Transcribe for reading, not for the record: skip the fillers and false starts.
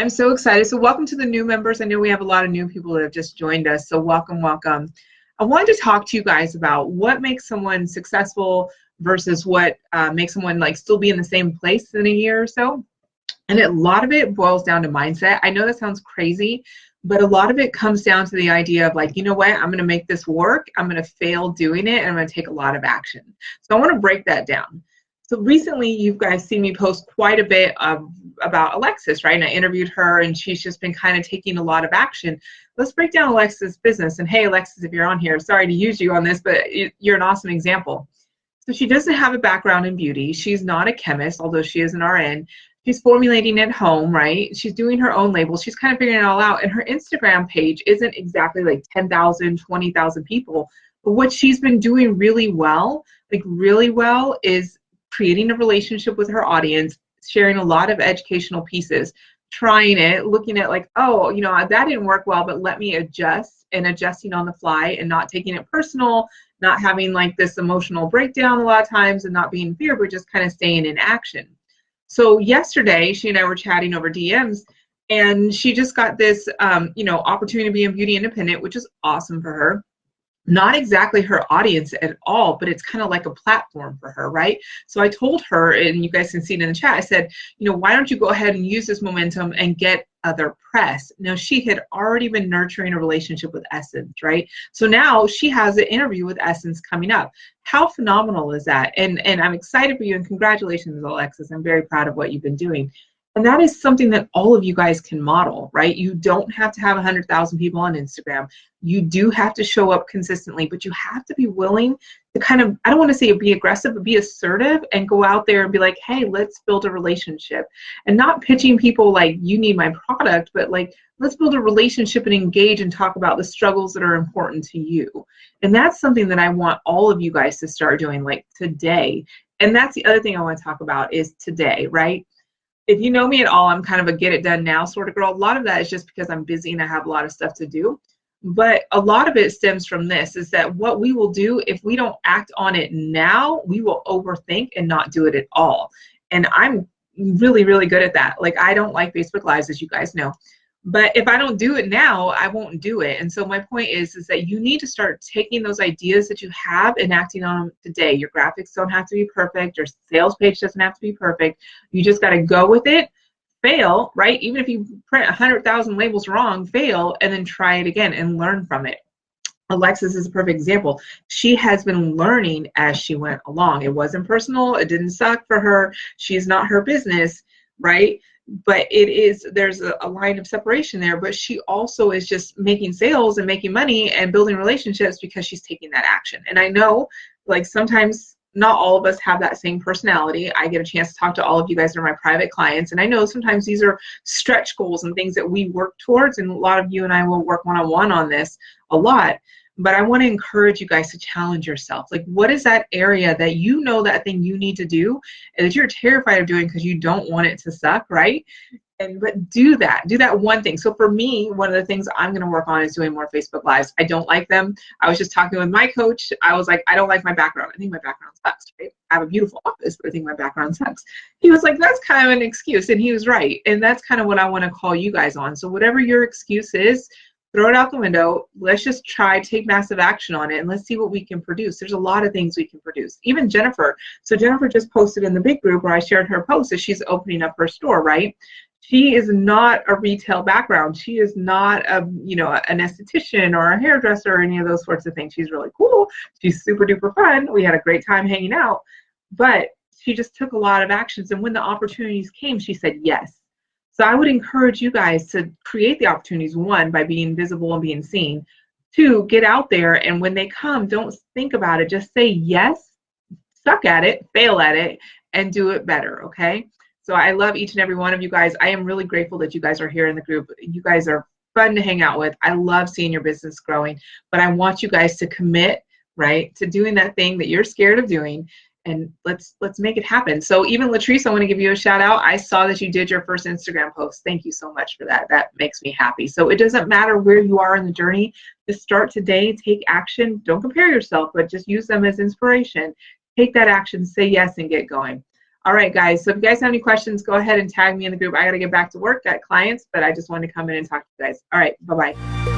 I'm so excited. So welcome to the new members. I know we have a lot of new people that have just joined us. So welcome, welcome. I wanted to talk to you guys about what makes someone successful versus what makes someone like still be in the same place in a year or so. And a lot of it boils down to mindset. I know that sounds crazy, but a lot of it comes down to the idea of like, you know what, I'm going to make this work. I'm going to fail doing it, and I'm going to take a lot of action. So I want to break that down. So recently, you guys see me post quite a bit about Alexis, right? And I interviewed her, and she's just been kind of taking a lot of action. Let's break down Alexis' business. And hey, Alexis, if you're on here, sorry to use you on this, but you're an awesome example. So she doesn't have a background in beauty. She's not a chemist, although she is an RN. She's formulating at home, right? She's doing her own labels. She's kind of figuring it all out. And her Instagram page isn't exactly like 10,000, 20,000 people. But what she's been doing really well, is creating a relationship with her audience, sharing a lot of educational pieces, trying it, looking at like, oh, you know, that didn't work well, but let me adjust, and adjusting on the fly and not taking it personal, not having like this emotional breakdown a lot of times and not being in fear, but just kind of staying in action. So yesterday, she and I were chatting over DMs, and she just got this, opportunity to be in Beauty Independent, which is awesome for her. Not exactly her audience at all, but it's kind of like a platform for her, right? So I told her, and you guys can see it in the chat, I said, you know, why don't you go ahead and use this momentum and get other press? Now, she had already been nurturing a relationship with Essence, right? So now she has an interview with Essence coming up. How phenomenal is that? And I'm excited for you, and congratulations, Alexis. I'm very proud of what you've been doing. And that is something that all of you guys can model, right? You don't have to have 100,000 people on Instagram. You do have to show up consistently, but you have to be willing to kind of, I don't want to say be aggressive, but be assertive and go out there and be like, hey, let's build a relationship. And not pitching people like, you need my product, but like, let's build a relationship and engage and talk about the struggles that are important to you. And that's something that I want all of you guys to start doing like today. And that's the other thing I want to talk about is today, right? If you know me at all, I'm kind of a get it done now sort of girl. A lot of that is just because I'm busy and I have a lot of stuff to do. But a lot of it stems from this, is that what we will do if we don't act on it now, we will overthink and not do it at all. And I'm really, really good at that. Like, I don't like Facebook Lives, as you guys know. But if I don't do it now, I won't do it. And so my point is that you need to start taking those ideas that you have and acting on them today. Your graphics don't have to be perfect. Your sales page doesn't have to be perfect. You just got to go with it, fail, right? Even if you print 100,000 labels wrong, fail, and then try it again and learn from it. Alexis is a perfect example. She has been learning as she went along. It wasn't personal. It didn't suck for her. She's not her business, right? But there's a line of separation there, but she also is just making sales and making money and building relationships because she's taking that action. And I know, like, sometimes not all of us have that same personality. I get a chance to talk to all of you guys that are my private clients, and I know sometimes these are stretch goals and things that we work towards, and a lot of you and I will work one-on-one on this a lot. But I want to encourage you guys to challenge yourself. Like, what is that area that you know that thing you need to do and that you're terrified of doing because you don't want it to suck, right? But do that one thing. So for me, one of the things I'm going to work on is doing more Facebook Lives. I don't like them. I was just talking with my coach. I was like, I don't like my background. I think my background sucks, right? I have a beautiful office, but I think my background sucks. He was like, that's kind of an excuse. And he was right. And that's kind of what I want to call you guys on. So whatever your excuse is, throw it out the window. Let's just take massive action on it, and let's see what we can produce. There's a lot of things we can produce. Even Jennifer. So Jennifer just posted in the big group where I shared her post that she's opening up her store, right? She is not a retail background. She is not an esthetician or a hairdresser or any of those sorts of things. She's really cool. She's super duper fun. We had a great time hanging out, but she just took a lot of actions. And when the opportunities came, she said yes. So I would encourage you guys to create the opportunities, one, by being visible and being seen. Two, get out there, and when they come, don't think about it. Just say yes, suck at it, fail at it, and do it better, okay? So I love each and every one of you guys. I am really grateful that you guys are here in the group. You guys are fun to hang out with. I love seeing your business growing, but I want you guys to commit, right, to doing that thing that you're scared of doing. And let's make it happen. So even Latrice, I want to give you a shout out. I saw that you did your first Instagram post. Thank you so much for that. That makes me happy. So it doesn't matter where you are in the journey. Just start today, take action. Don't compare yourself, but just use them as inspiration. Take that action, say yes, and get going. All right, guys. So if you guys have any questions, go ahead and tag me in the group. I got to get back to work, got clients, but I just wanted to come in and talk to you guys. All right. Bye-bye.